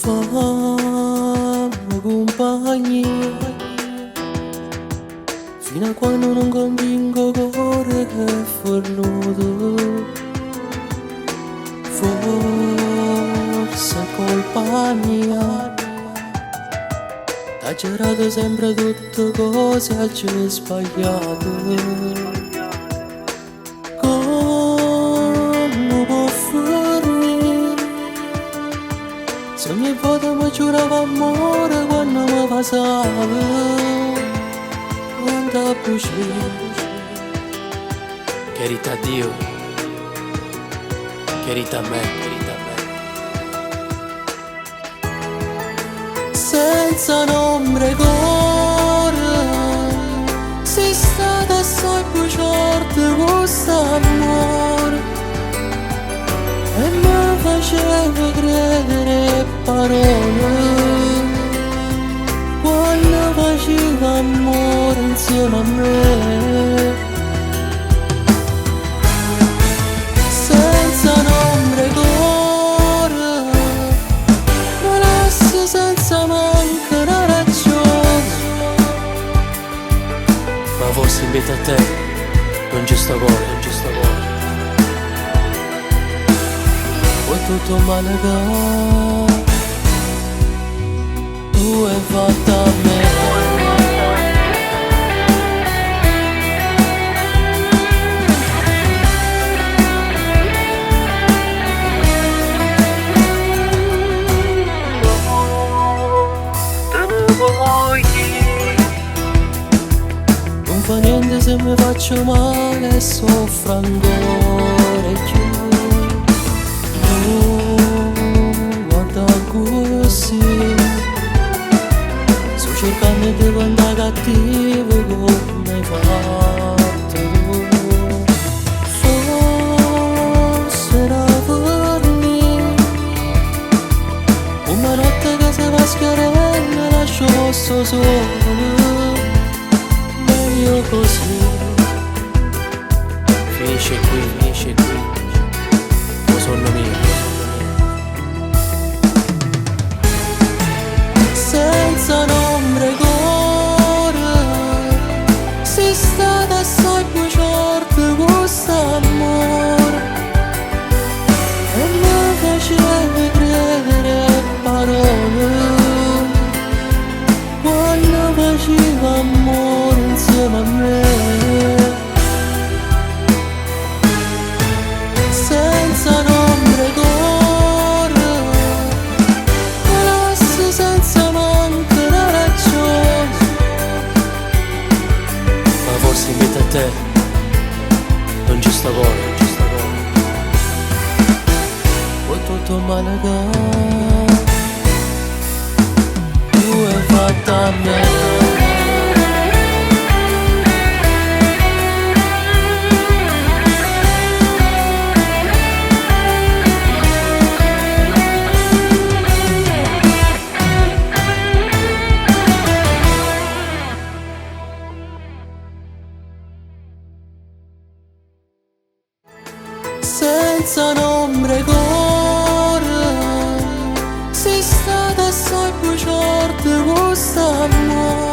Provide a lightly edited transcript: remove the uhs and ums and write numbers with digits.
Fammi compagnia fino a quando non convinco cuore che è fornuto. Forse è colpa mia, t'ha girato sempre tutte cose e ci hai sbagliato. Come può farmi se ogni volta mi giurava amore quando mi passava? Quanta bugia, chiarita a Dio, chiarita a me, chiarita a me. Senza nome e cuore, sei stata assai più forte questo amore e mi faceva credere parole quando faceva amore insieme a me. Senza nome e cuore, mi lascio senza manca una ragione, ma forse invece a te non c'è sta cuore, non c'è sta cuore. Poi tutto male che tu hai fatto a me. Non fa niente se mi faccio male e soffro ancora più. Guarda così, sto cercando di diventare cattivo come hai fatto tu. Forse era per me una notte che si va schiarendo e lascio posto solo. Meglio così, finisce qui, finisce qui, lo sonno mio. Senza nome e cuore, sei stata assai più forte questo amore e mi faceva credere parole quando faceva amore insieme a me. Senza nome e cuore, mi lascio senza manca una ragione, ma forse invece a te non ci sta cuore, non ci sta cuore. Poi tutto male che tu hai fatto a me. Senza nome e cuore, sei stata assai più forte questo amore